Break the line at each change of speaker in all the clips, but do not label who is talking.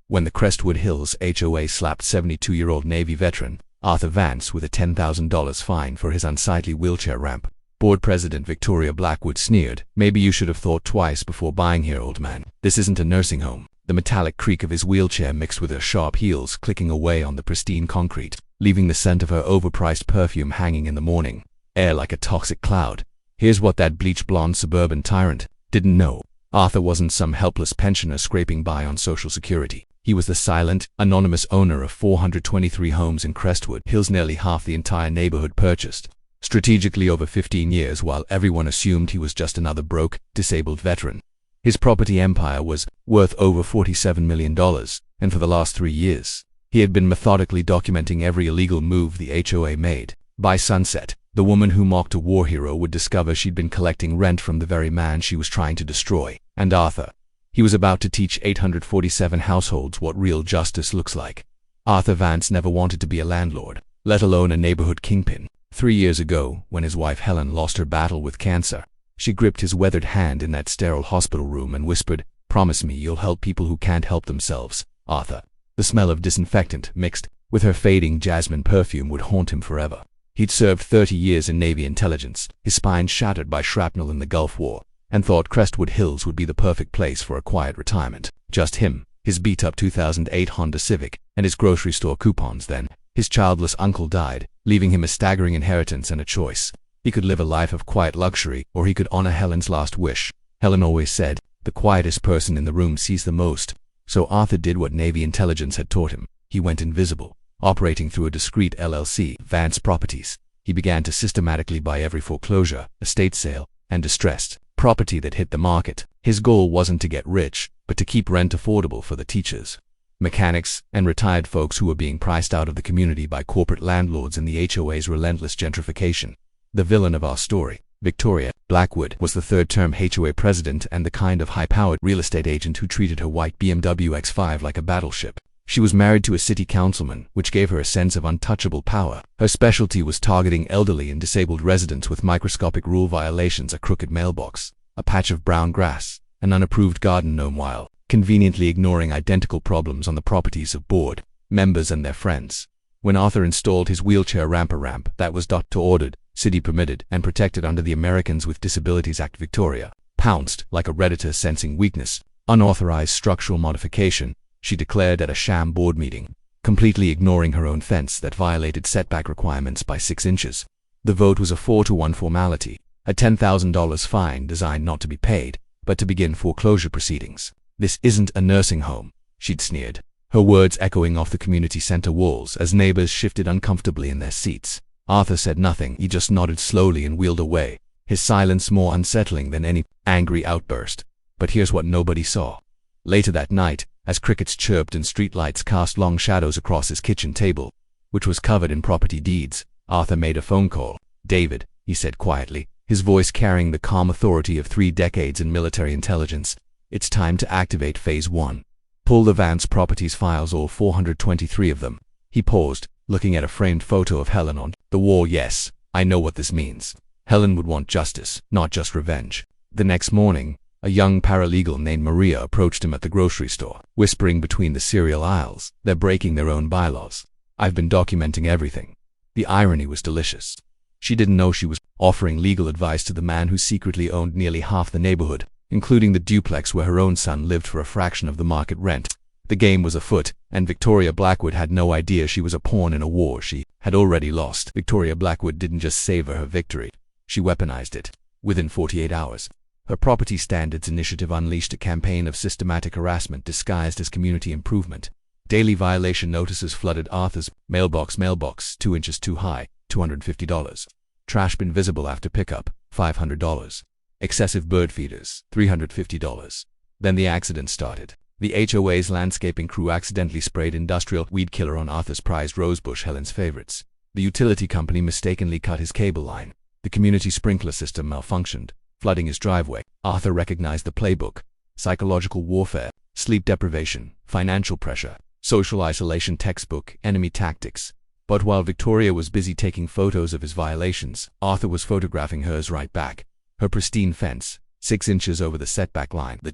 when the Crestwood Hills HOA slapped 72-year-old Navy veteran Arthur Vance with a $10,000 fine for his unsightly wheelchair ramp. Board President Victoria Blackwood sneered, "Maybe you should have thought twice before buying here, old man. This isn't a nursing home." The metallic creak of his wheelchair mixed with her sharp heels clicking away on the pristine concrete, leaving the scent of her overpriced perfume hanging in the morning air like a toxic cloud. Here's what that bleach-blonde suburban tyrant didn't know. Arthur wasn't some helpless pensioner scraping by on Social Security. He was the silent, anonymous owner of 423 homes in Crestwood Hills, nearly half the entire neighborhood purchased strategically over 15 years while everyone assumed he was just another broke, disabled veteran. His property empire was worth over $47 million, and for the last 3 years, he had been methodically documenting every illegal move the HOA made. By sunset, the woman who mocked a war hero would discover she'd been collecting rent from the very man she was trying to destroy. And Arthur, he was about to teach 847 households what real justice looks like. Arthur Vance never wanted to be a landlord, let alone a neighborhood kingpin. 3 years ago, when his wife Helen lost her battle with cancer, she gripped his weathered hand in that sterile hospital room and whispered, "Promise me you'll help people who can't help themselves, Arthur." The smell of disinfectant, mixed with her fading jasmine perfume, would haunt him forever. He'd served 30 years in Navy intelligence, his spine shattered by shrapnel in the Gulf War, and thought Crestwood Hills would be the perfect place for a quiet retirement. Just him, his beat-up 2008 Honda Civic, and his grocery store coupons. Then, his childless uncle died, leaving him a staggering inheritance and a choice. He could live a life of quiet luxury, or he could honor Helen's last wish. Helen always said, "The quietest person in the room sees the most." So Arthur did what Navy intelligence had taught him. He went invisible. Operating through a discreet LLC, Vance Properties, he began to systematically buy every foreclosure, estate sale, and distressed property that hit the market. His goal wasn't to get rich, but to keep rent affordable for the teachers, mechanics, and retired folks who were being priced out of the community by corporate landlords in the HOA's relentless gentrification. The villain of our story, Victoria Blackwood, was the third-term HOA president and the kind of high-powered real estate agent who treated her white BMW X5 like a battleship. She was married to a city councilman, which gave her a sense of untouchable power. Her specialty was targeting elderly and disabled residents with microscopic rule violations: a crooked mailbox, a patch of brown grass, an unapproved garden gnome, while conveniently ignoring identical problems on the properties of board members and their friends. When Arthur installed his wheelchair ramp, a ramp that was doctor-ordered, city-permitted, and protected under the Americans with Disabilities Act, Victoria pounced like a redditor sensing weakness. Unauthorized structural modification, she declared at a sham board meeting, completely ignoring her own fence that violated setback requirements by 6 inches. The vote was a 4-to-1 formality, a $10,000 fine designed not to be paid, but to begin foreclosure proceedings. "This isn't a nursing home," she'd sneered, her words echoing off the community center walls as neighbors shifted uncomfortably in their seats. Arthur said nothing. He just nodded slowly and wheeled away, his silence more unsettling than any angry outburst. But here's what nobody saw. Later that night, as crickets chirped and streetlights cast long shadows across his kitchen table, which was covered in property deeds, Arthur made a phone call. "David," he said quietly, his voice carrying the calm authority of 3 decades in military intelligence, "it's time to activate Phase 1. Pull the Vance Properties files, all 423 of them." He paused, looking at a framed photo of Helen on the wall. "Yes, I know what this means. Helen would want justice, not just revenge." The next morning, a young paralegal named Maria approached him at the grocery store, whispering between the cereal aisles, "They're breaking their own bylaws. I've been documenting everything." The irony was delicious. She didn't know she was offering legal advice to the man who secretly owned nearly half the neighborhood, including the duplex where her own son lived for a fraction of the market rent. The game was afoot, and Victoria Blackwood had no idea she was a pawn in a war she had already lost. Victoria Blackwood didn't just savor her victory, she weaponized it. Within 48 hours, her Property Standards Initiative unleashed a campaign of systematic harassment disguised as community improvement. Daily violation notices flooded Arthur's mailbox 2 inches too high, $250. Trash bin visible after pickup, $500. Excessive bird feeders, $350. Then the accident started. The HOA's landscaping crew accidentally sprayed industrial weed killer on Arthur's prized rosebush, Helen's favorites. The utility company mistakenly cut his cable line. The community sprinkler system malfunctioned, flooding his driveway. Arthur recognized the playbook: psychological warfare, sleep deprivation, financial pressure, social isolation textbook, enemy tactics. But while Victoria was busy taking photos of his violations, Arthur was photographing hers right back. Her pristine fence, 6 inches over the setback line, the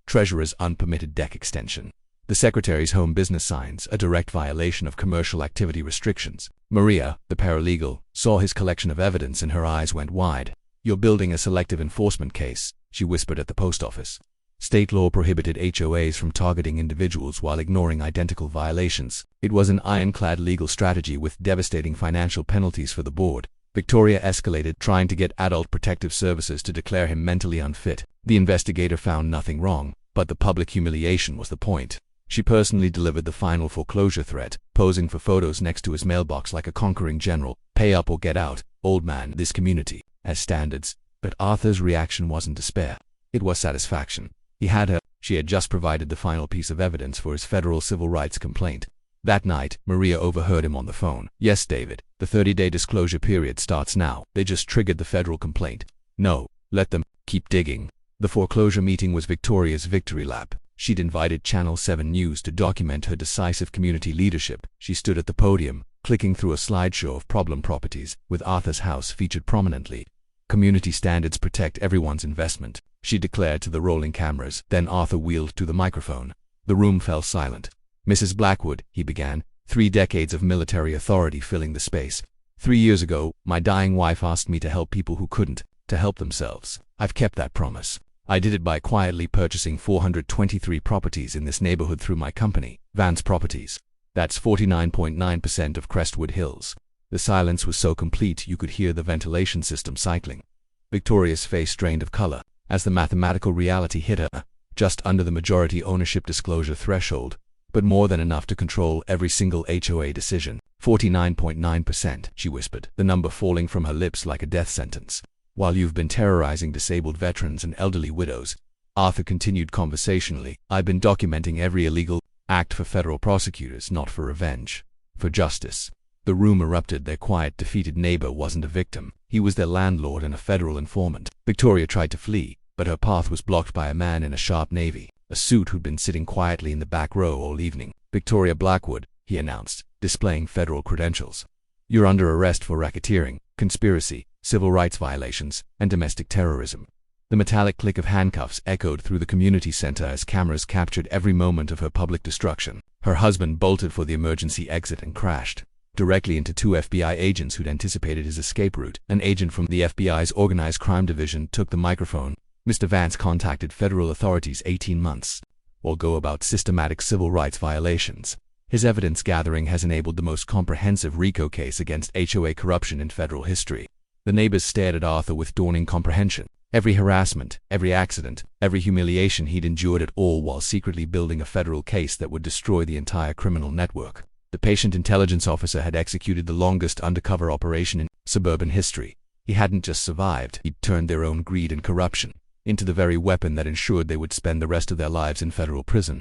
treasurer's unpermitted deck extension, The secretary's home business signs, a direct violation of commercial activity restrictions. Maria, the paralegal, saw his collection of evidence and her eyes went wide. "You're building a selective enforcement case," she whispered at the post office. State law prohibited HOAs from targeting individuals while ignoring identical violations. It was an ironclad legal strategy with devastating financial penalties for the board. Victoria escalated, trying to get Adult Protective Services to declare him mentally unfit. The investigator found nothing wrong, but the public humiliation was the point. She personally delivered the final foreclosure threat, posing for photos next to his mailbox like a conquering general. "Pay up or get out, old man," this community, as standards. But Arthur's reaction wasn't despair. It was satisfaction. He had her. She had just provided the final piece of evidence for his federal civil rights complaint. That night, Maria overheard him on the phone. "Yes, David, the 30-day disclosure period starts now. They just triggered the federal complaint." "No, let them keep digging." The foreclosure meeting was Victoria's victory lap. She'd invited Channel 7 News to document her decisive community leadership. She stood at the podium, clicking through a slideshow of problem properties, with Arthur's house featured prominently. "Community standards protect everyone's investment," she declared to the rolling cameras. Then Arthur wheeled to the microphone. The room fell silent. "Mrs. Blackwood," he began, 3 decades of military authority filling the space. "3 years ago, my dying wife asked me to help people who couldn't, to help themselves. I've kept that promise. I did it by quietly purchasing 423 properties in this neighborhood through my company, Vance Properties. That's 49.9% of Crestwood Hills." The silence was so complete you could hear the ventilation system cycling. Victoria's face drained of color as the mathematical reality hit her, just under the majority ownership disclosure threshold, but more than enough to control every single HOA decision. 49.9%, she whispered, the number falling from her lips like a death sentence. "While you've been terrorizing disabled veterans and elderly widows," Arthur continued conversationally, "I've been documenting every illegal act for federal prosecutors, not for revenge, for justice." The room erupted. Their quiet, defeated neighbor wasn't a victim. He was their landlord and a federal informant. Victoria tried to flee, but her path was blocked by a man in a sharp navy, a suit who'd been sitting quietly in the back row all evening. "Victoria Blackwood," he announced, displaying federal credentials. "You're under arrest for racketeering, conspiracy, civil rights violations, and domestic terrorism." The metallic click of handcuffs echoed through the community center as cameras captured every moment of her public destruction. Her husband bolted for the emergency exit and crashed directly into 2 FBI agents who'd anticipated his escape route. An agent from the FBI's Organized Crime Division took the microphone. "Mr. Vance contacted federal authorities 18 months ago about systematic civil rights violations. His evidence gathering has enabled the most comprehensive RICO case against HOA corruption in federal history." The neighbors stared at Arthur with dawning comprehension. Every harassment, every accident, every humiliation he'd endured, it all while secretly building a federal case that would destroy the entire criminal network. The patient intelligence officer had executed the longest undercover operation in suburban history. He hadn't just survived, he'd turned their own greed and corruption into the very weapon that ensured they would spend the rest of their lives in federal prison.